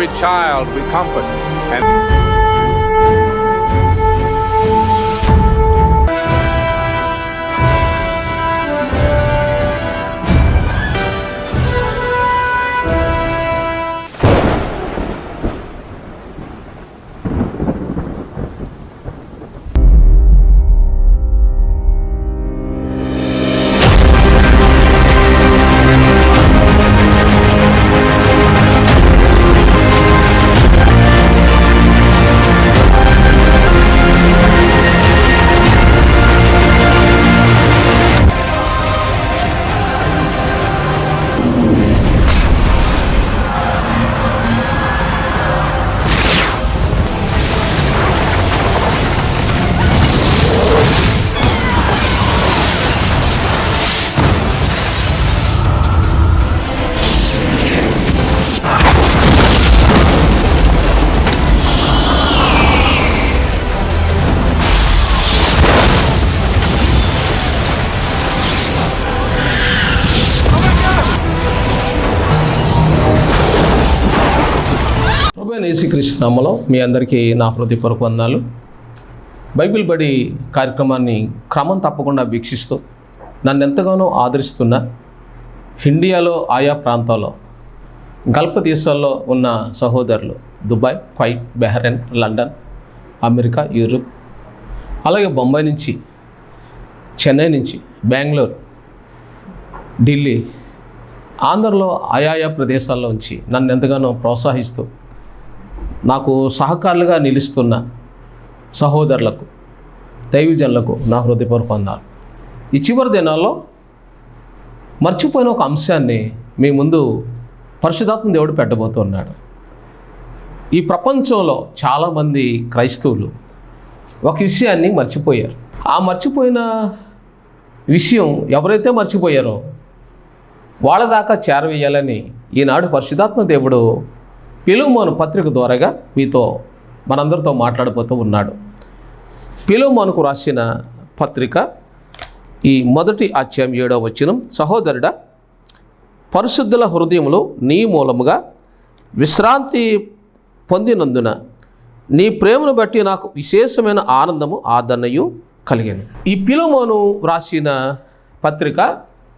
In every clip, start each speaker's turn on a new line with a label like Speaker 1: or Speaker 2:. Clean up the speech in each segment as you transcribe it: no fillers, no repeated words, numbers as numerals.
Speaker 1: every child we comfort. And
Speaker 2: యేసుక్రీస్తు నామములో మీ అందరికీ నా హృదయపూర్వక వందనాలు. బైబిల్ బడి కార్యక్రమాన్ని క్రమం తప్పకుండా వీక్షిస్తూ నన్ను ఎంతగానో ఆదరిస్తున్న ఇండియాలో ఆయా ప్రాంతాల్లో గల్ఫ్ దేశాల్లో ఉన్న సహోదరులు Dubai, Kuwait, Bahrain, London, America, Europe, అలాగే బొంబాయి నుంచి, చెన్నై నుంచి, బెంగళూరు, ఢిల్లీ, ఆంధ్రలో ఆయా ప్రదేశాల్లో నుంచి నన్ను ఎంతగానో ప్రోత్సహిస్తూ నాకు సహకారులుగా నిలుస్తున్న సహోదరులకు, దైవజనులకు నా హృదయపూర్వక వందనాలు. ఈ చివరి దినాల్లో మర్చిపోయిన ఒక అంశాన్ని మీ ముందు పరిశుద్ధాత్మ దేవుడు పెట్టబోతున్నాడు. ఈ ప్రపంచంలో చాలామంది క్రైస్తవులు ఒక విషయాన్ని మర్చిపోయారు. ఆ మర్చిపోయిన విషయం ఎవరైతే మర్చిపోయారో వాళ్ళ దాకా చేరవేయాలని ఈనాడు పరిశుద్ధాత్మ దేవుడు ఫిలెమోను పత్రిక ద్వారాగా మీతో మనందరితో మాట్లాడబోతూ ఉన్నాడు. ఫిలెమోనుకు రాసిన పత్రిక ఈ మొదటి అధ్యాయం 7వ వచనం, సహోదరుడా, పరిశుద్ధుల హృదయములో నీ మూలముగా విశ్రాంతి పొందినందున నీ ప్రేమను బట్టి నాకు విశేషమైన ఆనందము, ఆదరణయు కలిగాను. ఈ ఫిలెమోను రాసిన పత్రిక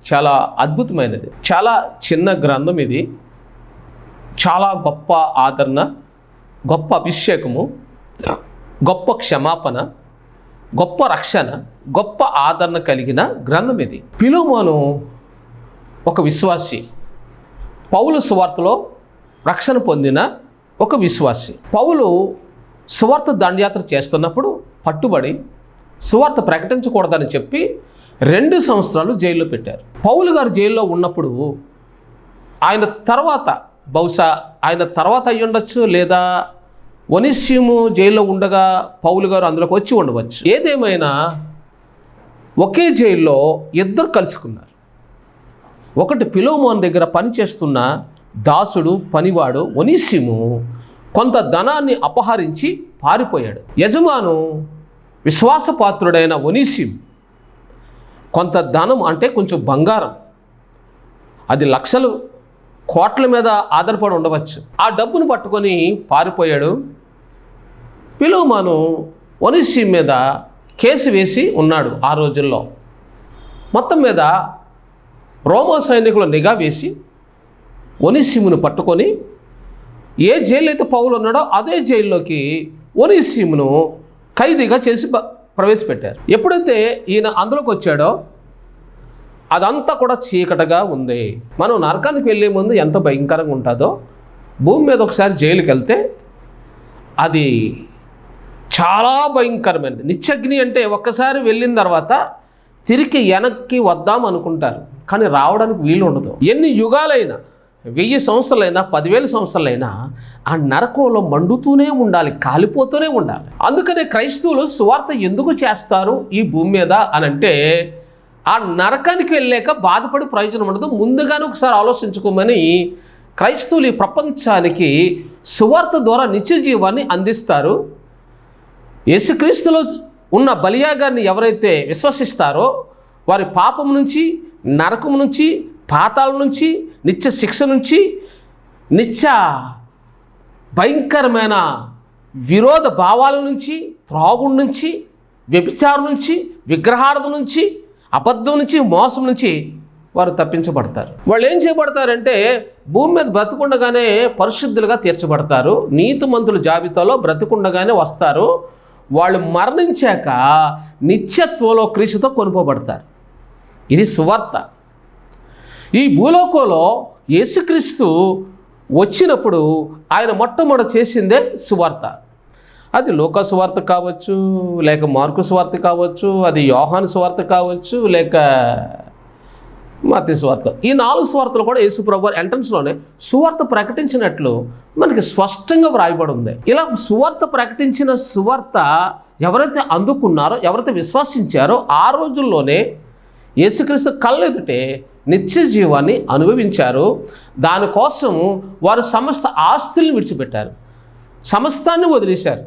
Speaker 2: చాలా అద్భుతమైనది. చాలా చిన్న గ్రంథం ఇది. చాలా గొప్ప ఆదరణ, గొప్ప అభిషేకము, గొప్ప క్షమాపణ, గొప్ప రక్షణ, గొప్ప ఆదరణ కలిగిన గ్రంథం ఇది. ఫిలెమోను ఒక విశ్వాసి, పౌలు సువార్తలో రక్షణ పొందిన ఒక విశ్వాసి. పౌలు సువార్త దండయాత్ర చేస్తున్నప్పుడు పట్టుబడి సువార్త ప్రకటించకూడదని చెప్పి 2 సంవత్సరాలు జైల్లో పెట్టారు. పౌలు గారు జైల్లో ఉన్నప్పుడు ఆయన తర్వాత, బహుశా ఆయన తర్వాత అయ్యి ఉండొచ్చు, లేదా ఒనేసిము జైల్లో ఉండగా పౌలు గారు అందులోకి వచ్చి ఉండవచ్చు. ఏదేమైనా ఒకే జైల్లో ఇద్దరు కలుసుకున్నారు. ఒకటి ఫిలెమోను దగ్గర పనిచేస్తున్న దాసుడు, పనివాడు ఒనేసిము కొంత ధనాన్ని అపహరించి పారిపోయాడు. యజమాను విశ్వాసపాత్రుడైన ఒనేసిము కొంత ధనం, అంటే కొంచెం బంగారం, అది లక్షలు కోట్ల మీద ఆధారపడి ఉండవచ్చు, ఆ డబ్బును పట్టుకొని పారిపోయాడు. ఫిలెమోను ఒనేసిము మీద కేసు వేసి ఉన్నాడు. ఆ రోజుల్లో మొత్తం మీద రోమా సైనికులు నిఘా వేసి ఒనేసిమును పట్టుకొని ఏ జైలు అయితే పౌలు ఉన్నాడో అదే జైల్లోకి ఒనేసిమును ఖైదీగా చేసి ప్రవేశపెట్టారు. ఎప్పుడైతే ఈయన అందులోకి వచ్చాడో అదంతా కూడా చీకటగా ఉంది. మనం నరకానికి వెళ్ళే ముందు ఎంత భయంకరంగా ఉంటుందో, భూమి మీద ఒకసారి జైలుకి వెళ్తే అది చాలా భయంకరమైనది. నిత్యగ్ని అంటే ఒక్కసారి వెళ్ళిన తర్వాత తిరిగి వెనక్కి వద్దాం అనుకుంటారు, కానీ రావడానికి వీలు ఉండదు. ఎన్ని యుగాలైనా, 1000 సంవత్సరాలైనా, 10,000 సంవత్సరాలైనా ఆ నరకంలో మండుతూనే ఉండాలి, కాలిపోతూనే ఉండాలి. అందుకనే క్రైస్తవులు సువార్త ఎందుకు చేస్తారు ఈ భూమి మీద అనంటే, ఆ నరకానికి వెళ్ళాక బాధపడి ప్రయోజనం ఉండదు, ముందుగానే ఒకసారి ఆలోచించుకోమని క్రైస్తవులు ఈ ప్రపంచానికి సువార్త ద్వారా నిత్య జీవాన్ని అందిస్తారు. యేసుక్రీస్తులో ఉన్న బలియాగాన్ని ఎవరైతే విశ్వసిస్తారో వారి పాపం నుంచి, నరకం నుంచి, పాతాళం నుంచి, నిత్య శిక్ష నుంచి, నిత్య భయంకరమైన విరోధ భావాల నుంచి, త్రాగుడు నుంచి, వ్యభిచారం నుంచి, విగ్రహార్థం నుంచి, అబద్ధం నుంచి, మోసం నుంచి వారు తప్పించబడతారు. వాళ్ళు ఏం చేయబడతారంటే భూమి మీద బ్రతికుండగానే పరిశుద్ధులుగా తీర్చబడతారు. నీతిమంతుల జాబితాలో బ్రతికుండగానే వస్తారు. వాళ్ళు మరణించాక నిత్యత్వంలో క్రీస్తుతో కొనుక్కోబడతారు. ఇది సువార్త. ఈ భూలోకంలో యేసుక్రీస్తు వచ్చినప్పుడు ఆయన మొట్టమొదట చేసిందే సువార్త. అది లూకా సువార్త కావచ్చు, లేక మార్కు సువార్త కావచ్చు, అది యోహాను సువార్త కావచ్చు, లేక మత్తయి సువార్త. ఈ 4 సువార్తలు కూడా యేసు ప్రభువు ఎంట్రన్స్లోనే సువార్త ప్రకటించినట్లు మనకి స్పష్టంగా వ్రాయబడి ఉంది. ఇలా సువార్త ప్రకటించిన సువార్త ఎవరైతే అందుకున్నారో, ఎవరైతే విశ్వసించారో ఆ రోజుల్లోనే యేసుక్రీస్తు కళ్ళెదుటే నిత్య జీవాన్ని అనుభవించారు. దానికోసం వారు సమస్త ఆస్తుల్ని విడిచిపెట్టారు, సమస్తాన్ని వదిలేశారు.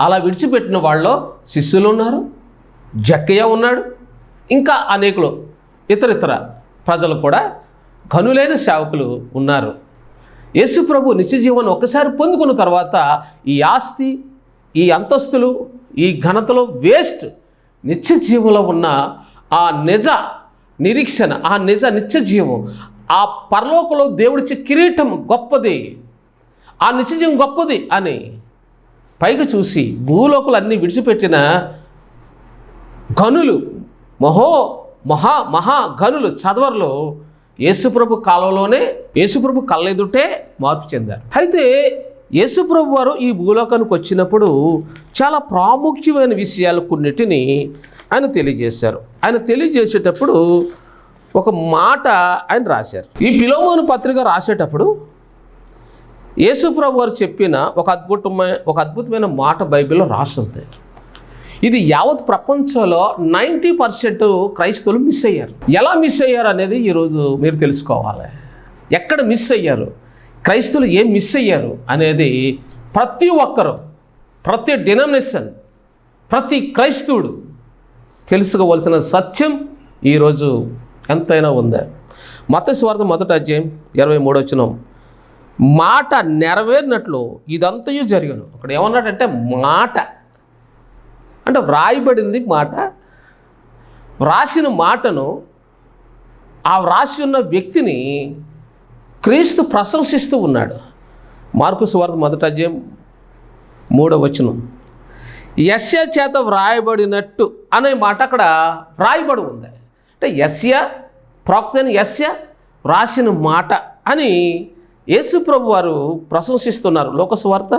Speaker 2: అలా విడిచిపెట్టిన వాళ్ళలో శిష్యులు ఉన్నారు, జక్కయ్య ఉన్నాడు, ఇంకా అనేకులు ఇతర ప్రజలు కూడా ఘనులైన సేవకులు ఉన్నారు. యేసు ప్రభు నిత్య జీవాన్ని ఒక్కసారి పొందుకున్న తర్వాత ఈ ఆస్తి, ఈ అంతస్తులు, ఈ ఘనతలో వేస్ట్. నిత్య జీవంలో ఉన్న ఆ నిజ నిరీక్షణ, ఆ నిత్య జీవం, ఆ పరలోకంలో దేవుడిచ్చే కిరీటం గొప్పది, ఆ నిత్య జీవం గొప్పది అని పైకి చూసి భూలోకులు అన్నీ విడిచిపెట్టిన ఘనులు, మహా ఘనులు, చదవర్లు యేసుప్రభు కాలంలోనే యేసుప్రభు కళ్ళెదుటే మార్పు చెందారు. అయితే యేసుప్రభు వారు ఈ భూలోకానికి వచ్చినప్పుడు చాలా ప్రాముఖ్యమైన విషయాలు కొన్నిటిని ఆయన తెలియజేశారు. ఆయన తెలియజేసేటప్పుడు ఒక మాట ఆయన రాశారు. ఈ ఫిలోమోను పత్రిక రాసేటప్పుడు యేసుప్రభు వారు చెప్పిన ఒక అద్భుతమైన మాట బైబిల్లో రాస్తుంది. ఇది యావత్ ప్రపంచంలో 90% క్రైస్తవులు మిస్ అయ్యారు. ఎలా మిస్ అయ్యారు అనేది ఈరోజు మీరు తెలుసుకోవాలి. ఎక్కడ మిస్ అయ్యారు, క్రైస్తవులు ఏం మిస్ అయ్యారు అనేది ప్రతి ఒక్కరు, ప్రతి డినామినేషన్, ప్రతి క్రైస్తవుడు తెలుసుకోవలసిన సత్యం ఈరోజు ఎంతైనా ఉంది. మత్తయి సువార్త 1వ అధ్యాయం 23వ వచనం, మాట నెరవేరినట్లు ఇదంతయు జరిగను. అక్కడ ఏమన్నాడంటే మాట అంటే వ్రాయబడింది మాట. వ్రాసిన మాటను, ఆ వ్రాసి ఉన్న వ్యక్తిని క్రీస్తు ప్రశంసిస్తూ ఉన్నాడు. మార్కు సువార్త 1వ అధ్యాయం 3వ వచనం, యెషయా చేత వ్రాయబడినట్టు అనే మాట అక్కడ వ్రాయబడి ఉంది. అంటే యెషయా, ప్రవక్త అయిన యెషయా వ్రాసిన మాట అని యేసు ప్రభు వారు ప్రశంసిస్తున్నారు. లోక సువార్త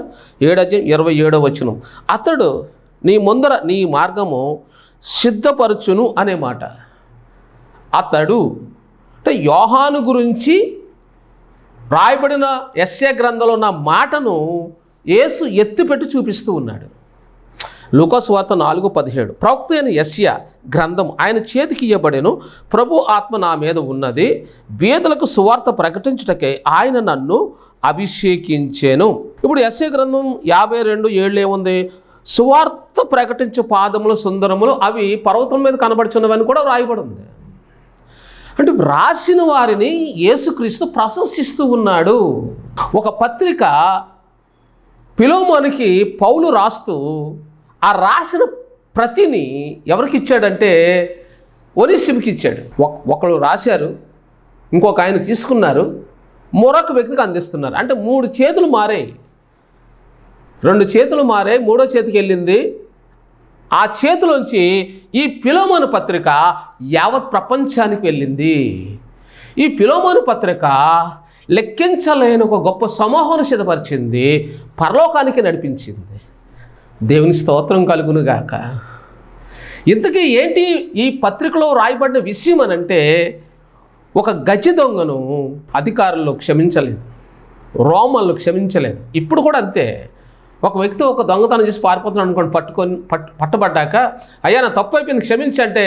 Speaker 2: 7వ అధ్యాయం 27వ వచనం, అతడు నీ ముందర నీ మార్గము సిద్ధపరచును అనే మాట. అతడు అంటే యోహాను గురించి రాయబడిన యెషయా గ్రంథంలో ఉన్న మాటను యేసు ఎత్తిపెట్టి చూపిస్తూ ఉన్నాడు. లూకా సువార్త 4:17, ప్రవక్త అయిన యెషయా గ్రంథం ఆయన చేతికి ఇయ్యబడెను, ప్రభు ఆత్మ నా మీద ఉన్నది, బీదలకు సువార్త ప్రకటించుటకై ఆయన నన్ను అభిషేకించెను. ఇప్పుడు యెషయా గ్రంథం 52:7 ఏముంది? సువార్త ప్రకటించే పాదములు సుందరములు, అవి పర్వతం మీద కనబడుచున్నవని కూడా వ్రాయబడి ఉంది. అంటే వ్రాసిన వారిని యేసుక్రీస్తు ప్రశంసిస్తూ ఉన్నాడు. ఒక పత్రిక ఫిలోమోనుకి పౌలు రాస్తూ ఆ రాసిన ప్రతిని ఎవరికి ఇచ్చాడంటే ఒనేసిముకి ఇచ్చాడు. ఒకరు రాశారు, ఇంకొక ఆయన తీసుకున్నారు, మరొక వ్యక్తికి అందిస్తున్నారు. అంటే 3 చేతులు మారాయి, 2 చేతులు మారాయి, 3వ చేతికి వెళ్ళింది. ఆ చేతిలోంచి ఈ ఫిలోమోను పత్రిక యావత్ ప్రపంచానికి వెళ్ళింది. ఈ ఫిలోమోను పత్రిక లెక్కించలేని ఒక గొప్ప సమూహాన్ని సిద్ధపరిచింది, పరలోకానికి నడిపించింది. దేవుని స్తోత్రం కలుగునుగాక. ఇంతకీ ఏంటి ఈ పత్రికలో రాయబడిన విషయం అనంటే, ఒక గజ దొంగను అధికారులు క్షమించలేదు, రోమన్లు క్షమించలేదు. ఇప్పుడు కూడా అంతే. ఒక వ్యక్తి ఒక దొంగతనం చేసి పారిపోతున్నాడు అనుకోండి, పట్టబడ్డాక అయ్యా నా తప్పు అయిపోయింది క్షమించంటే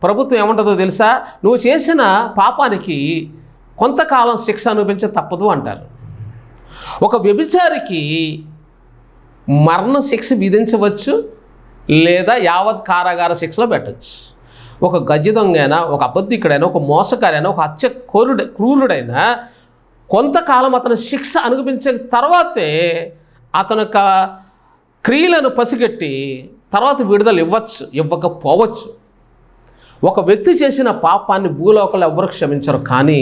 Speaker 2: ప్రభుత్వం ఏమంటుందో తెలుసా? నువ్వు చేసిన పాపానికి కొంతకాలం శిక్ష అనుభవించ తప్పదు అంటారు. ఒక వ్యభిచారికి మరణ శిక్ష విధించవచ్చు, లేదా యావత్ కారాగార శిక్షలో పెట్టచ్చు. ఒక గజ్జి దొంగైనా, ఒక అబద్ధికుడైనా, ఒక మోసకారైనా, ఒక క్రూరుడైనా కొంతకాలం అతను శిక్ష అనుభవించిన తర్వాతే అతని యొక్క క్రియలను పసిగట్టి తర్వాత విడుదల ఇవ్వచ్చు, ఇవ్వకపోవచ్చు. ఒక వ్యక్తి చేసిన పాపాన్ని భూలోకంలో ఎవరు క్షమించరు, కానీ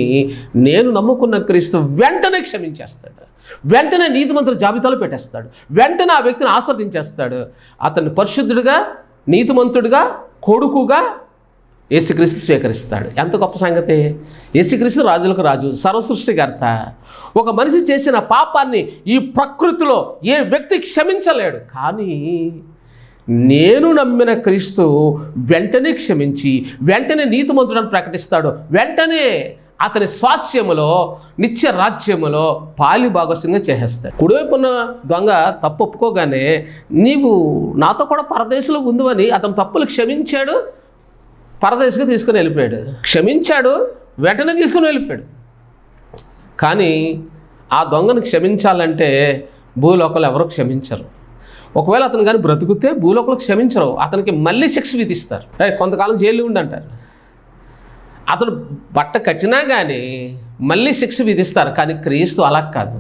Speaker 2: నేను నమ్ముకున్న క్రీస్తు వెంటనే క్షమించేస్తాడు, వెంటనే నీతిమంతుల జాబితాలో పెట్టేస్తాడు, వెంటనే ఆ వ్యక్తిని ఆస్వాదించేస్తాడు. అతన్ని పరిశుద్ధుడిగా, నీతిమంతుడిగా, కొడుకుగా యేసుక్రీస్తు స్వీకరిస్తాడు. ఎంత గొప్ప సంగతి! యేసుక్రీస్తు రాజులకు రాజు, సర్వసృష్టికర్త. ఒక మనిషి చేసిన పాపాన్ని ఈ ప్రకృతిలో ఏ వ్యక్తి క్షమించలేడు, కానీ నేను నమ్మిన క్రీస్తు వెంటనే క్షమించి వెంటనే నీతిమంతుడని ప్రకటిస్తాడు. వెంటనే అతని స్వాస్యములో, నిత్య రాజ్యములో పాలి భాగస్యంగా చేసేస్తాడు. కుడివైపున్న దొంగ తప్పు ఒప్పుకోగానే నీవు నాతో కూడా పరదేశంలో ఉందని అతను తప్పులు క్షమించాడు, పరదేశంగా తీసుకుని వెళ్ళిపోయాడు. క్షమించాడు, వెంటనే తీసుకుని వెళ్ళిపోయాడు. కానీ ఆ దొంగను క్షమించాలంటే భూలోకంలో ఎవరు క్షమించరు. ఒకవేళ అతను కానీ బ్రతుకుతే భూలోకంలో క్షమించరు, అతనికి మళ్ళీ శిక్ష విధిస్తారు. కొంతకాలం జైలు ఉండంటారు. అతను బట్ట కట్టినా కానీ మళ్ళీ శిక్ష విధిస్తారు. కానీ క్రీస్తు అలా కాదు,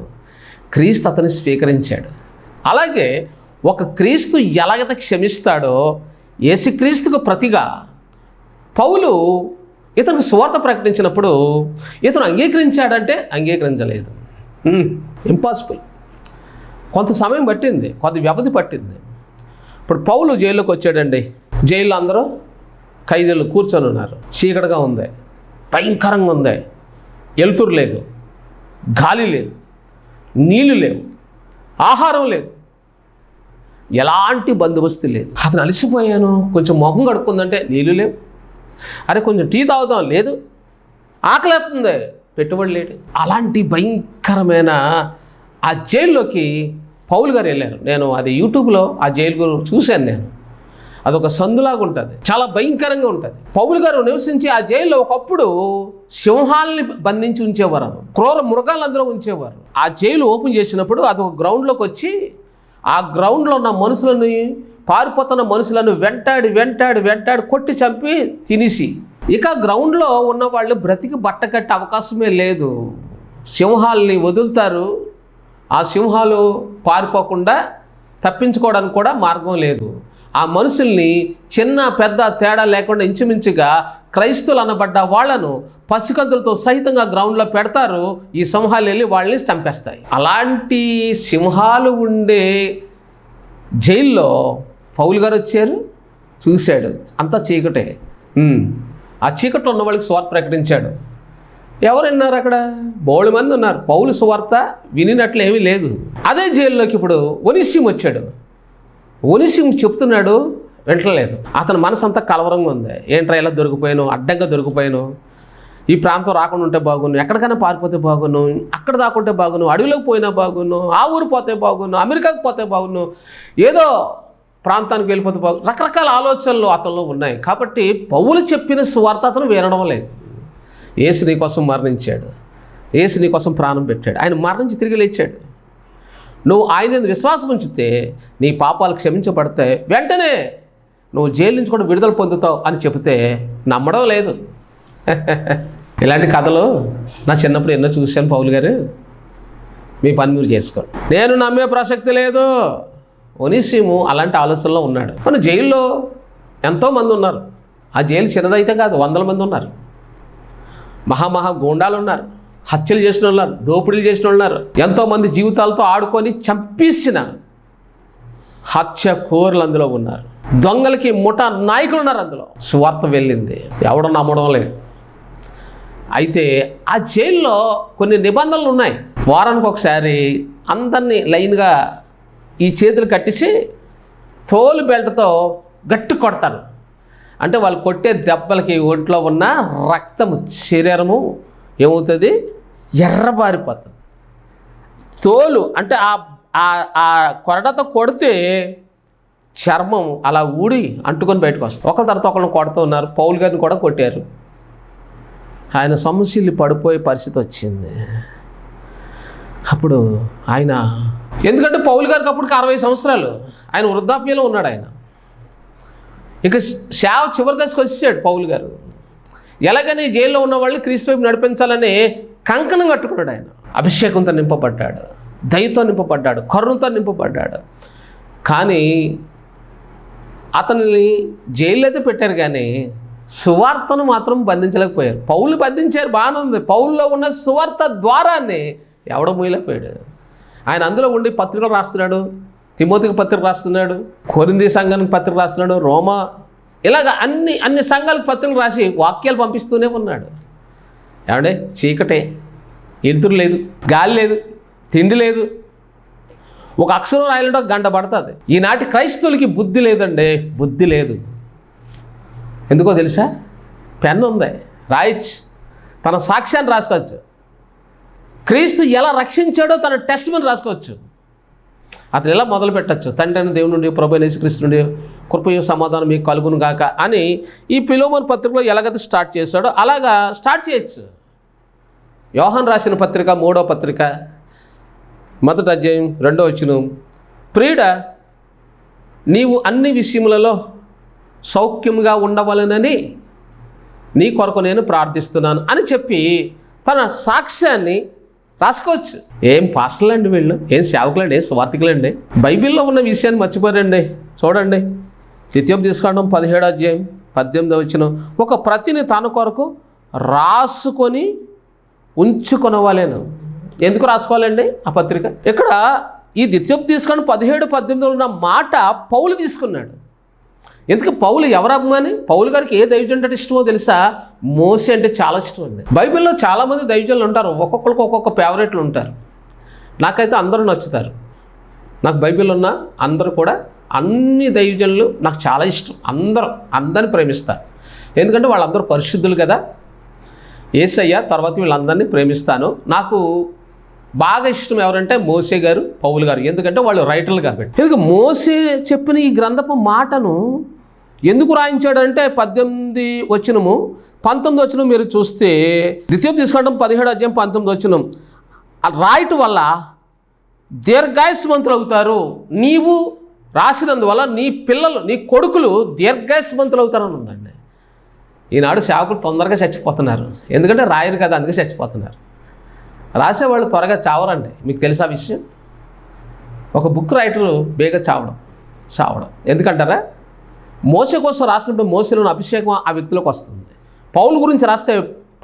Speaker 2: క్రీస్తు అతన్ని స్వీకరించాడు. అలాగే ఒక క్రీస్తు ఎలాగైతే క్షమిస్తాడో యేసుక్రీస్తుకు ప్రతిగా పౌలు ఇతనికి సువార్త ప్రకటించినప్పుడు ఇతను అంగీకరించాడంటే అంగీకరించలేదు. ఇంపాసిబుల్. కొంత సమయం పట్టింది, కొంత వ్యవధి పట్టింది. ఇప్పుడు పౌలు జైల్లోకి వచ్చాడండి. జైల్లో అందరూ ఖైదీలు కూర్చొని ఉన్నారు. చీకటిగా ఉంది, భయంకరంగా ఉంది, వెలుతురు లేదు, గాలి లేదు, నీళ్ళు లేవు, ఆహారం లేదు, ఎలాంటి బందోబస్తు లేదు. అతను అలసిపోయాను, కొంచెం మొహం కడుక్కుందంటే నీళ్ళు లేవు. అరే కొంచెం టీ తాగుదాం, లేదు. ఆకలి అవుతుంది, పెట్టుబడి లేడు. అలాంటి భయంకరమైన ఆ జైల్లోకి పౌలు గారు వెళ్ళారు. నేను అది యూట్యూబ్లో ఆ జైలు చూశాను. నేను అదొక సందులాగా ఉంటుంది, చాలా భయంకరంగా ఉంటుంది. పౌలు గారు నివసించి ఆ జైల్లో ఒకప్పుడు సింహాలని బంధించి ఉంచేవారు, క్రూర మృగాలందరూ ఉంచేవారు. ఆ జైలు ఓపెన్ చేసినప్పుడు అదొక గ్రౌండ్లోకి వచ్చి ఆ గ్రౌండ్లో ఉన్న మనుషులని, పారిపోతున్న మనుషులను వెంటాడి వెంటాడి వెంటాడి కొట్టి చంపి తినేసి, ఇక గ్రౌండ్లో ఉన్న వాళ్ళు బ్రతికి బట్ట కట్టే అవకాశమే లేదు. సింహాలని వదులుతారు, ఆ సింహాలు పారిపోకుండా తప్పించుకోవడానికి కూడా మార్గం లేదు. ఆ మనుషుల్ని చిన్న పెద్ద తేడా లేకుండా ఇంచుమించుగా క్రైస్తవులు అనబడ్డ వాళ్లను పసికందులతో సహితంగా గ్రౌండ్లో పెడతారు. ఈ సింహాలు వెళ్ళి వాళ్ళని చంపేస్తాయి. అలాంటి సింహాలు ఉండే జైల్లో పౌలు గారు వచ్చారు, చూశాడు. అంతా చీకటే. ఆ చీకట్లో ఉన్న వాళ్ళకి సువార్త ప్రకటించాడు. ఎవరు విన్నారు అక్కడ? బోళ్ళు మంది ఉన్నారు. పౌలు సువార్త వినినట్లు ఏమీ లేదు. అదే జైల్లోకి ఇప్పుడు ఒనిసిం వచ్చాడు. ఒనిసిం చెప్తున్నాడు, వింటలేదు. అతని మనసు అంతా కలవరంగా ఉంది. ఏంట్రా ఇలా దొరికిపోయాను, అడ్డంగా దొరికిపోయాను, ఈ ప్రాంతం రాకుండా ఉంటే బాగున్నాను, ఎక్కడికైనా పారిపోతే బాగున్నాను, అక్కడ దాకుంటే బాగున్నాను, అడవిలోకి పోయినా బాగున్నాను, ఆ ఊరు పోతే బాగున్నాను, అమెరికాకు పోతే బాగున్నాను, ఏదో ప్రాంతానికి వెళ్ళిపోతే బాగు, రకరకాల ఆలోచనలు అతనిలో ఉన్నాయి. కాబట్టి పౌలు చెప్పిన సువార్త అతను వినడం లేదు. యేసు నీ కోసం మరణించాడు, యేసు నీ కోసం ప్రాణం పెట్టాడు, ఆయన మరణించి తిరిగి లేచాడు. నువ్వు ఆయన విశ్వాసం ఉంచితే నీ పాపాలు క్షమించబడతాయి, వెంటనే నువ్వు జైలు నుంచి కూడా విడుదల పొందుతావు అని చెబితే నమ్మడం లేదు. ఇలాంటి కథలు నా చిన్నప్పుడు ఎన్నో చూశాను. పౌలు గారు, మీ పని మీరు చేసుకోండి, నేను నమ్మే ప్రసక్తి లేదు. ఒనిసిము అలాంటి ఆలోచనలో ఉన్నాడు. మన జైల్లో ఎంతోమంది ఉన్నారు. ఆ జైలు చిన్నదైతే కాదు, 100 మంది ఉన్నారు. మహా గూండాలు ఉన్నారు, హత్యలు చేసిన ఉన్నారు, దోపిడీలు చేసిన ఉన్నారు, ఎంతోమంది జీవితాలతో ఆడుకొని చంపేసిన హత్యకోరులు అందులో ఉన్నారు. దొంగలకి ముఠా నాయకులు ఉన్నారు అందులో. సువార్త వెళ్ళింది, ఎవడో నమ్మడం లేదు. అయితే ఆ జైల్లో కొన్ని నిబంధనలు ఉన్నాయి. వారానికి ఒకసారి అందరినీ లైన్గా ఈ చేతులు కట్టేసి తోలు బెల్ట్తో గట్టి కొడతారు. అంటే వాళ్ళు కొట్టే దెబ్బలకి ఒంట్లో ఉన్న రక్తము, శరీరము ఏమవుతుంది, ఎర్రబారిపోతుంది. తోలు అంటే ఆ కొరడతో కొడితే చర్మం అలా ఊడి అంటుకొని బయటకు వస్తుంది. ఒకరి తర్వాత ఒకరిని కొడుతూ ఉన్నారు. పౌలు గారిని కూడా కొట్టారు. ఆయన సొమ్మసిల్లి పడిపోయే పరిస్థితి వచ్చింది. అప్పుడు ఆయన, ఎందుకంటే పౌలు గారికి అప్పటికి 60 సంవత్సరాలు, ఆయన వృద్ధాప్యంలో ఉన్నాడు. ఆయన ఇక సేవ చివరి దశకు వచ్చేసాడు పౌలు గారు. ఎలాగని జైల్లో ఉన్న వాళ్ళని క్రీస్తు వైపు నడిపించాలని కంకణం కట్టుకున్నాడు ఆయన. అభిషేకంతో నింపబడ్డాడు, దయతో నింపబడ్డాడు, కరుణతో నింపబడ్డాడు. కానీ అతనిని జైల్లో అయితే పెట్టారు, కానీ సువార్తను మాత్రం బంధించలేకపోయారు. పౌలు బంధించారు, బాగానే ఉంది. పౌల్లో ఉన్న సువార్త ద్వారాన్ని ఎవడో మూయలేకపోయాడు. ఆయన అందులో ఉండి పత్రికలు రాస్తున్నాడు, తిమోతికి పత్రిక రాస్తున్నాడు, కొరింథీ సంఘానికి పత్రిక రాస్తున్నాడు, రోమా, ఇలాగ అన్ని సంఘాలకు పత్రికలు రాసి వాక్యాలు పంపిస్తూనే ఉన్నాడు. ఏమంటే చీకటే, ఎలుతురు లేదు, గాలి లేదు, తిండి లేదు, ఒక అక్షరం రాయాలంటే ఒక గంట పడుతుంది. ఈనాటి క్రైస్తవులకి బుద్ధి లేదండి, బుద్ధి లేదు. ఎందుకో తెలుసా? పెన్ను ఉంది, రాయచ్చు, తన సాక్ష్యాన్ని రాసుకోవచ్చు, క్రీస్తు ఎలా రక్షించాడో తన టెస్ట్ మీద రాసుకోవచ్చు, అతను ఎలా మొదలు పెట్టచ్చు. తండ్రి అయిన దేవుని నుండి, ప్రభు అయిన యేసుక్రీస్తు నుండి కృపయు సమాధానం మీకు కలుగును గాక అని ఈ ఫిలోమోను పత్రికలో ఎలాగైతే స్టార్ట్ చేశాడో అలాగా స్టార్ట్ చేయొచ్చు. యోహాను రాసిన పత్రిక 3వ పత్రిక 1వ అధ్యాయం 2వ వచనం, ప్రియుడా నీవు అన్ని విషయములలో సౌఖ్యముగా ఉండవలనని నీ కొరకు నేను ప్రార్థిస్తున్నాను అని చెప్పి తన సాక్ష్యాన్ని రాసుకోవచ్చు. ఏం పాస్టర్లండి వీళ్ళు, ఏం సేవకులండి, ఏం సువార్థికులండి, బైబిల్లో ఉన్న విషయాన్ని మర్చిపోరండి. చూడండి, ద్వితీయోపదేశకాండం 17వ అధ్యాయం 18వ వచనం, ఒక ప్రతిని తన కొరకు రాసుకొని ఉంచుకొనవలెను. ఎందుకు రాసుకోవాలండి ఆ పత్రిక? ఇక్కడ ఈ ద్వితీయోపదేశకాండం 17-18 ఉన్న మాట పౌలు తీసుకున్నాడు. ఎందుకు? పౌలు ఎవరు అభిమాని? పౌలు గారికి ఏ దైవజనుడు అంటే ఇష్టమో తెలుసా? మోసే అంటే చాలా ఇష్టం అండి. బైబిల్లో చాలామంది దైవజనులు ఉంటారు, ఒక్కొక్కరికి ఒక్కొక్క ఫేవరెట్లు ఉంటారు. నాకైతే అందరూ నచ్చుతారు. నాకు బైబిల్ ఉన్న అందరూ కూడా, అన్ని దైవజనులు నాకు చాలా ఇష్టం. అందరిని ప్రేమిస్తారు, ఎందుకంటే వాళ్ళందరూ పరిశుద్ధులు కదా. యేసయ్య తర్వాత వీళ్ళందరినీ ప్రేమిస్తాను. నాకు బాగా ఇష్టం ఎవరంటే మోసే గారు, పౌలు గారు, ఎందుకంటే వాళ్ళు రైటర్లు కాబట్టి. ఎందుకు మోసే చెప్పిన ఈ గ్రంథపు మాటను ఎందుకు రాయించాడంటే 18 వచనము 19 వచనం మీరు చూస్తే, ద్వితీయోపదేశకాండం 17వ అధ్యాయం 19 వచనం, రాయటం వల్ల దీర్ఘాయుష్మంతులు అవుతారు. నీవు రాసినందువల్ల నీ పిల్లలు, నీ కొడుకులు దీర్ఘాయుష్మంతులు అవుతారని ఉందండి. ఈనాడు సేవకులు తొందరగా చచ్చిపోతున్నారు, ఎందుకంటే రాయరు కదా, అందుకే చచ్చిపోతున్నారు. రాసేవాళ్ళు త్వరగా చావరండి. మీకు తెలుసా విషయం? ఒక బుక్ రైటరు బేగా చావడం ఎందుకంటారా? మోసే కోసం రాసినప్పుడు మోసేలోని అభిషేకం ఆ వ్యక్తిలోకి వస్తుంది. పౌలు గురించి రాస్తే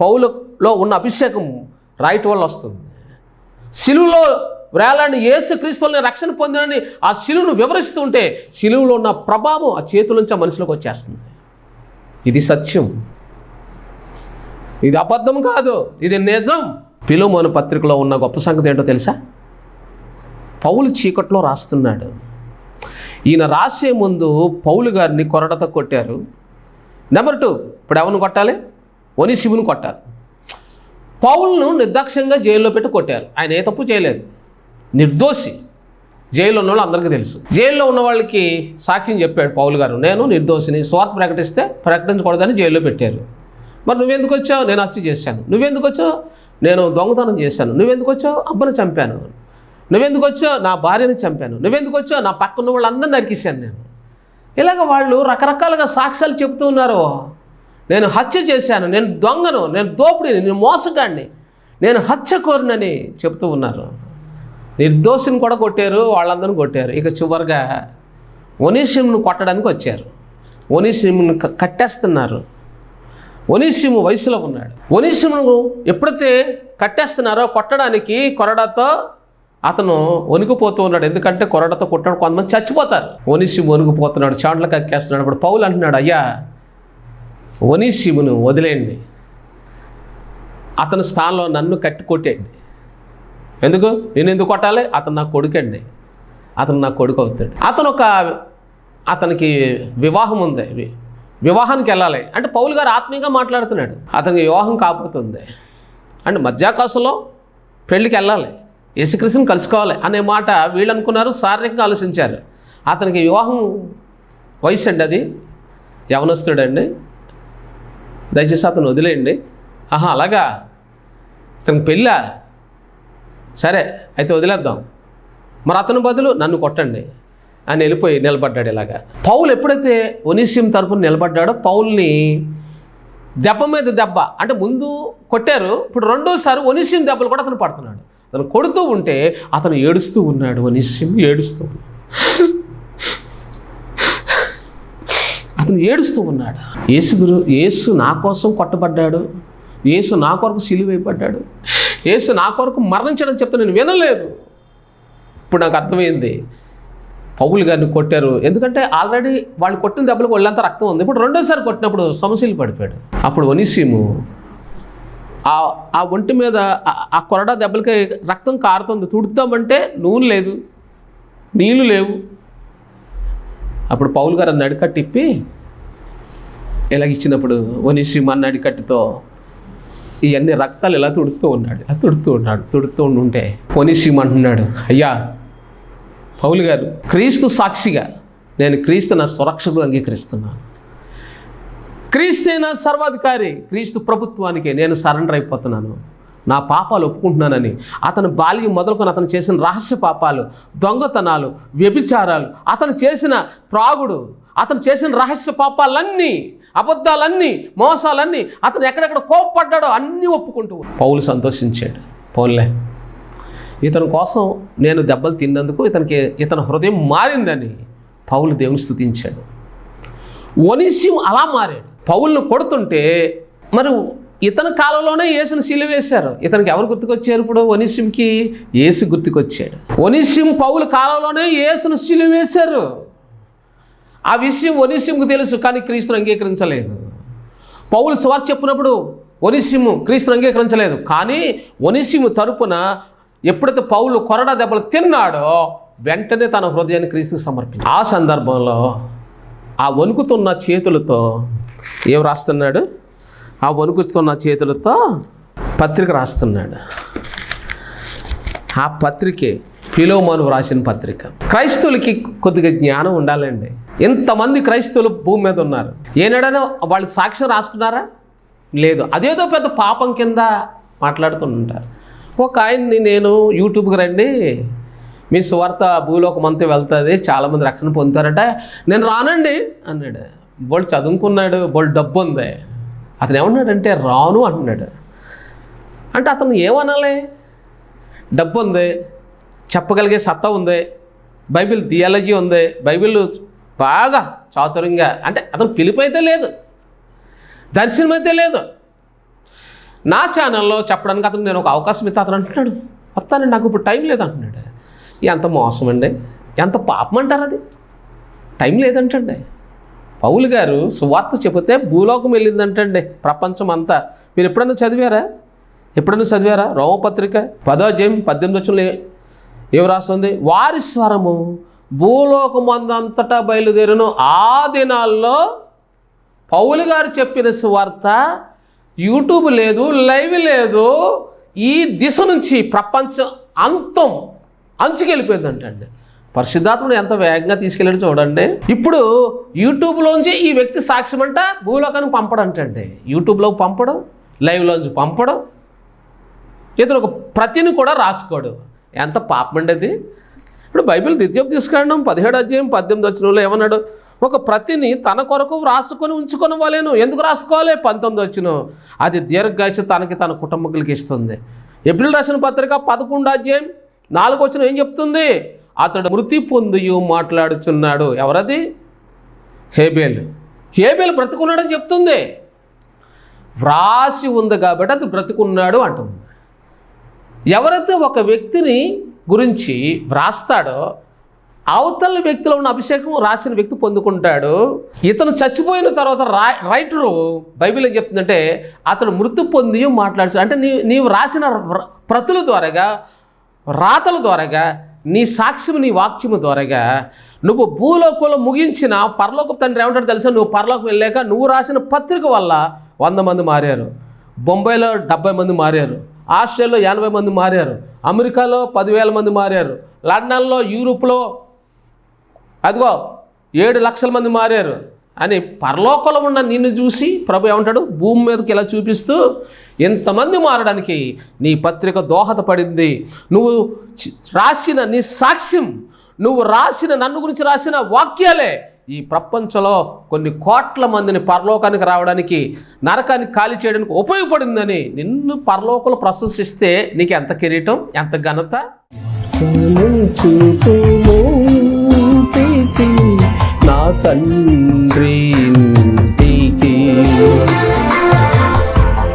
Speaker 2: పౌలులో ఉన్న అభిషేకం రాయటం వల్ల వస్తుంది. శిలువలో వేలాంటి యేసుక్రీస్తుని రక్షణ పొందినని ఆ శిలువను వివరిస్తూ ఉంటే శిలువలో ఉన్న ప్రభావం ఆ చేతుల నుంచి ఆ మనిషిలోకి వచ్చేస్తుంది. ఇది సత్యం, ఇది అబద్ధం కాదు, ఇది నిజం. ఫిలోమోను పత్రికలో ఉన్న గొప్ప సంగతి ఏంటో తెలుసా? పౌలు చీకట్లో రాస్తున్నాడు. ఈయన రాసే ముందు పౌలు గారిని కొరడతో కొట్టారు. నెంబర్ 2, ఇప్పుడు ఎవరిని కొట్టాలి? ఒనీసిమును కొట్టాలి. పౌలును నిర్దాక్ష్యంగా జైల్లో పెట్టి కొట్టారు. ఆయన ఏ తప్పు చేయలేదు, నిర్దోషి. జైల్లో ఉన్న వాళ్ళు అందరికీ తెలుసు. జైల్లో ఉన్న వాళ్ళకి సాక్ష్యం చెప్పాడు పౌలు గారు, నేను నిర్దోషిని, స్వార్థ ప్రకటిస్తే ప్రకటించకూడదని జైల్లో పెట్టారు. మరి నువ్వెందుకు వచ్చావు? నేను హత్య చేశాను. నువ్వెందుకు వచ్చావు? నేను దొంగతనం చేశాను. నువ్వెందుకు వచ్చావు? అబ్బను చంపాను. నువ్వెందుకు వచ్చావు? నా భార్యని చంపాను. నువ్వెందుకు వచ్చావు? నా పక్కన వాళ్ళందరినీ నరికేశాను నేను. ఇలాగ వాళ్ళు రకరకాలుగా సాక్ష్యాలు చెబుతూ ఉన్నారు. నేను హత్య చేశాను, నేను దొంగను, నేను దోపిడిని, నేను మోసగాడిని, నేను హత్యకోరునని చెబుతూ ఉన్నారు. నిర్దోషిని కూడా కొట్టారు, వాళ్ళందరినీ కొట్టారు. ఇక చివరిగా ఒనీసిమును కొట్టడానికి వచ్చారు. ఒనీసిమును కట్టేస్తున్నారు. ఒనీసిము వయసులో ఉన్నాడు. ఒనీసిమును ఎప్పుడైతే కట్టేస్తున్నారో కొట్టడానికి కొరడాతో అతను వణికిపోతూ ఉన్నాడు. ఎందుకంటే కొరడాతో కొట్టడం కొంతమంది చచ్చిపోతారు. ఒనీసిము వణికిపోతున్నాడు, చాండ్ల కక్కేస్తున్నాడు. ఇప్పుడు పౌలు అంటున్నాడు, అయ్యా ఒనీసిమును వదిలేయండి, అతని స్థానంలో నన్ను కట్టి కొట్టేయండి. ఎందుకు? నేను ఎందుకు కొట్టాలి? అతను నా కొడుకండి, అతను నా కొడుకు అవుతాడు. అతనికి వివాహం ఉంది, వివాహానికి వెళ్ళాలి అంటే పౌలు గారు ఆత్మీయంగా మాట్లాడుతున్నాడు. అతనికి వివాహం కాబోతుంది అంటే మధ్యాకాశంలో పెళ్ళికి వెళ్ళాలి, యేసుక్రీస్తుని కలుసుకోవాలి అనే మాట వీళ్ళు అనుకున్నారు, శారీరకంగా ఆలోచించారు. అతనికి వివాహం వయసు అండి, అది యవనస్తుడండి, దయచేసి అతను వదిలేయండి. అలాగా అతనికి పెళ్ళా? సరే అయితే వదిలేద్దాం, మరి అతని బదులు నన్ను కొట్టండి అని వెళ్ళిపోయి నిలబడ్డాడు. ఇలాగా పౌలు ఎప్పుడైతే ఒనీసిము తరపున నిలబడ్డాడో పౌల్ని దెబ్బ మీద దెబ్బ, అంటే ముందు కొట్టారు, ఇప్పుడు రెండోసారి ఒనీసిము దెబ్బలు కూడా అతను పడుతున్నాడు. అతను కొడుతూ ఉంటే అతను ఏడుస్తూ ఉన్నాడు. ఒనేసిము ఏడుస్తూ ఉన్నాడు. అతను ఏడుస్తూ ఉన్నాడు. యేసు నా కోసం కొట్టబడ్డాడు, యేసు నా కొరకు సిలువైపడ్డాడు, యేసు నా కొరకు మరణించడం చెప్తే నేను వినలేదు. ఇప్పుడు నాకు అర్థమైంది, పౌలు గారిని కొట్టారు ఎందుకంటే ఆల్రెడీ వాళ్ళు కొట్టిన దెబ్బలకు వాళ్ళంతా రక్తం ఉంది. ఇప్పుడు రెండోసారి కొట్టినప్పుడు సమస్యలు పడిపోయాడు. అప్పుడు ఒనేసిము ఆ ఒంటి మీద ఆ కొరడా దెబ్బలకి రక్తం కారుతుంది. తుడుద్దామంటే నూనె లేదు, నీళ్ళు లేవు. అప్పుడు పౌలు గారు నడికట్టి ఇప్పి ఇలాగిచ్చినప్పుడు ఒనేసిము అన్న నడికట్టితో ఇవన్నీ రక్తాలు ఇలా తుడుతూ ఉంటే ఒనేసిము అంటున్నాడు, అయ్యా పౌలు గారు, క్రీస్తు సాక్షిగా నేను క్రీస్తు నా సురక్షకు అంగీకరిస్తున్నాను. క్రీస్తే నా సర్వాధికారి, క్రీస్తు ప్రభుత్వానికి నేను సరెండర్ అయిపోతున్నాను, నా పాపాలు ఒప్పుకుంటున్నానని అతను బాల్యం మొదలుకొని అతను చేసిన రహస్య పాపాలు, దొంగతనాలు, వ్యభిచారాలు, అతను చేసిన త్రాగుడు, అతను చేసిన రహస్య పాపాలన్నీ, అబద్ధాలన్నీ, మోసాలన్నీ, అతను ఎక్కడెక్కడ కోపపడ్డాడో అన్నీ ఒప్పుకుంటూ పౌలు సంతోషించాడు. పౌలే, ఇతని కోసం నేను దెబ్బలు తిన్నందుకు ఇతని హృదయం మారిందని పౌలు దేవుని స్తుతించాడు. ఒనేసిము అలా మారాడు. పౌలును కొడుతుంటే మరి ఇతని కాలంలోనే యేసును సిలువేశారు. ఇతనికి ఎవరు గుర్తుకొచ్చారు? ఇప్పుడు ఒనేసిముకి యేసు గుర్తుకొచ్చాడు. ఒనేసిము పౌలు కాలంలోనే యేసును సిలువేశారు. ఆ విషయం ఒనేసిముకు తెలుసు, కానీ క్రీస్తును అంగీకరించలేదు. పౌలు సువార్త చెప్పినప్పుడు ఒనేసిము క్రీస్తును అంగీకరించలేదు, కానీ ఒనేసిము తరపున ఎప్పుడైతే పౌలు కొరడా దెబ్బలు తిన్నాడో వెంటనే తన హృదయాన్ని క్రీస్తుకు సమర్పించాడు. ఆ సందర్భంలో ఆ వణుకుతున్న చేతులతో ఏం రాస్తున్నాడు? ఆ వణుకుతున్న చేతులతో పత్రిక రాస్తున్నాడు. ఆ పత్రికే ఫిలోమోను రాసిన పత్రిక. క్రైస్తవులకి కొద్దిగా జ్ఞానం ఉండాలండి. ఎంతమంది క్రైస్తవులు భూమి మీద ఉన్నారు. ఏనాడైనా వాళ్ళు సాక్ష్యం రాసుకున్నారా? లేదు. అదేదో పెద్ద పాపం కింద మాట్లాడుతుంటారు. ఒక ఆయన్ని నేను యూట్యూబ్కి రండి, మీ సువార్త భూలోకమంతా వెళ్తుంది, చాలామంది రక్షణ పొందుతారట, నేను రానండి అన్నాడు. వాళ్ళు చదువుకున్నాడు, వాళ్ళు డబ్బు ఉంది. అతను ఏమన్నాడంటే రాను అంటున్నాడు. అంటే అతను ఏమనాలి? డబ్బు ఉంది, చెప్పగలిగే సత్తా ఉంది, బైబిల్ థియాలజీ ఉంది, బైబిల్ బాగా చాతుర్యంగా, అంటే అతను పిలుపు లేదు, దర్శనం అయితే లేదు. నా ఛానల్లో చెప్పడానికి అతను నేను ఒక అవకాశం ఇస్తే అతను అంటున్నాడు వస్తానండి, నాకు ఇప్పుడు టైం లేదు అంటున్నాడు. ఎంత మోసం అండి, ఎంత పాపం అంటారు అది. టైం లేదంటండి. పౌలు గారు సువార్త చెబితే భూలోకం వెళ్ళిందంటండి, ప్రపంచం అంతా. మీరు ఎప్పుడన్నా చదివారా? రోమపత్రిక 10వ అధ్యాయం 18వ వచనంలో ఏం రాస్తుంది? వారి స్వరము భూలోకమందంతటా బయలుదేరును. ఆ దినాల్లో పౌలు గారు చెప్పిన సువార్త యూట్యూబ్ లేదు, లైవ్ లేదు, ఈ దిశ నుంచి ప్రపంచం అంచుకెళ్ళిపోయిందంటండి. పరిశుద్ధాత్ముడు ఎంత వేగంగా తీసుకెళ్ళాడు చూడండి. ఇప్పుడు యూట్యూబ్లోంచి ఈ వ్యక్తి సాక్ష్యం అంట భూలోకానికి పంపడంటండి. యూట్యూబ్లోకి పంపడం, లైవ్లోంచి పంపడం, ఇతను ఒక ప్రతిని కూడా రాసుకోడు. ఎంత పాపం అండి అది. ఇప్పుడు బైబిల్ ద్వితీయోపదేశకాండం 17వ అధ్యాయం 18వ వచనంలో ఏమన్నాడు? ఒక ప్రతిని తన కొరకు రాసుకొని ఉంచుకొని వాళ్ళేను. ఎందుకు రాసుకోవాలి? 19వ వచనం, అది దీర్ఘాయుష తనకి తన కుటుంబకులకి ఇస్తుంది. ఏప్రిల్ రాసిన పత్రిక 11వ అధ్యాయం 4వ వచనం ఏం చెప్తుంది? అతడు మృతి పొంది మాట్లాడుచున్నాడు. ఎవరది? హేబేలు బ్రతుకున్నాడని చెప్తుంది. వ్రాసి ఉంది కాబట్టి అది బ్రతుకున్నాడు అంటుంది. ఎవరైతే ఒక వ్యక్తిని గురించి వ్రాస్తాడో అవతల వ్యక్తిలో ఉన్న అభిషేకం రాసిన వ్యక్తి పొందుకుంటాడు. ఇతను చచ్చిపోయిన తర్వాత రైటరు బైబిల్ ఏం చెప్తుందంటే అతను మృతి పొంది మాట్లాడుతాడు. అంటే నీవు రాసిన ప్రతుల ద్వారాగా, రాతల ద్వారాగా, నీ సాక్ష్యం, నీ వాక్యము ద్వారాగా నువ్వు భూలోకంలో ముగించిన పరలోక తండ్రి ఏమంటాడు తెలుసా? నువ్వు పరలోకం వెళ్ళాక నువ్వు రాసిన పత్రిక వల్ల 100 మంది మారారు, బొంబాయిలో 70 మంది మారారు, ఆస్ట్రేలియాలో 80 మంది మారారు, అమెరికాలో 10,000 మంది మారారు, లండన్లో, యూరోప్లో అదిగో 7 లక్షల మంది మారారు అని పరలోకంలో ఉన్న నిన్ను చూసి ప్రభు ఏమంటాడు? భూమి మీదకి ఇలా చూపిస్తూ ఇంతమంది మారడానికి నీ పత్రిక దోహదపడింది. నువ్వు రాసిన నీ సాక్ష్యం, నువ్వు రాసిన నన్ను గురించి రాసిన వాక్యాలే ఈ ప్రపంచంలో కొన్ని కోట్ల మందిని పరలోకానికి రావడానికి, నరకానికి ఖాళీ చేయడానికి ఉపయోగపడిందని నిన్ను పరలోకంలో ప్రశంసిస్తే నీకు ఎంత కిరీటం, ఎంత ఘనత. నా తండ్రి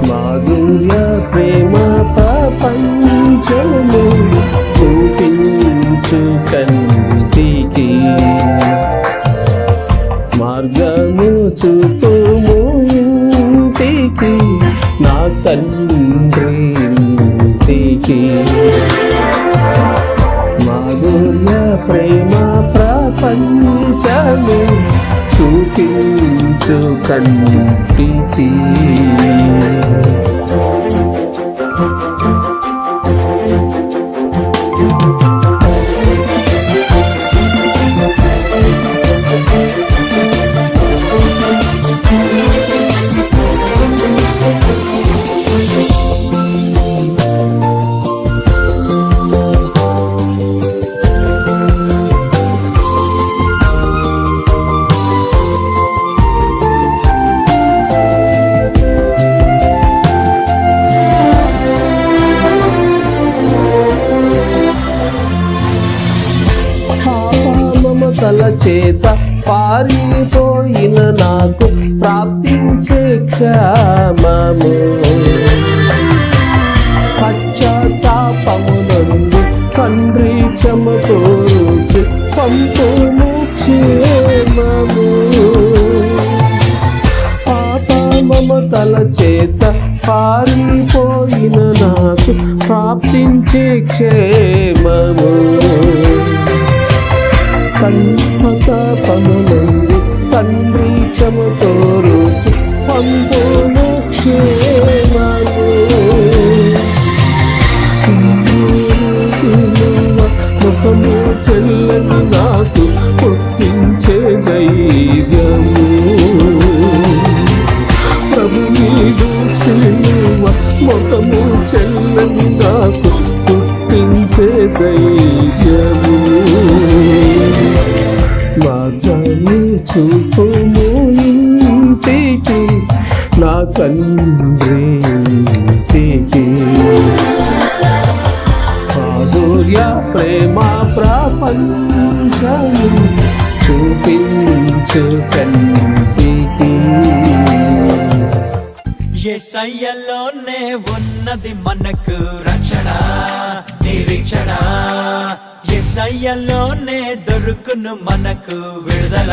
Speaker 2: మాధుర్య ప్రేమ ప్రపంచము చూపించు కంటికి, మార్గము చూపుము ఇంటికి, నా తండ్రి ఇంటికి. మాధుర్య ప్రేమ ప్రపంచము చూపించు కంటికి. మమతల చేత పారిపోయిన నాకు ప్రాప్తించే క్షేమము, పశ్చాత్తాపము నుండి తండ్రి చెమటోరుచి పంపుము క్షేమము. పాప మమతల చేత పారిపోయిన నాకు ప్రాప్తించే క్షేమము, సంతాపమునందు తండ్రి చెమటోరుచి పంపుము క్షేమము. ముఖము చెల్లని నాకు పుట్టించే ధైర్యము, ప్రభు నీదు సిలువ ముఖము చెల్లని నాకు పుట్టించే ధైర్యము. మార్గము చూపుము ఇంటికి, నా తండ్రి ఇంటికి. మాధుర్య ప్రేమ ప్రపంచము చూపించు కంటికి.
Speaker 3: యేసయ్యలోనే ఉన్నది మనకు రక్షణ, నిరీక్షణ. యేసయ్యలోనే దొరుకును మనకు విడుదల.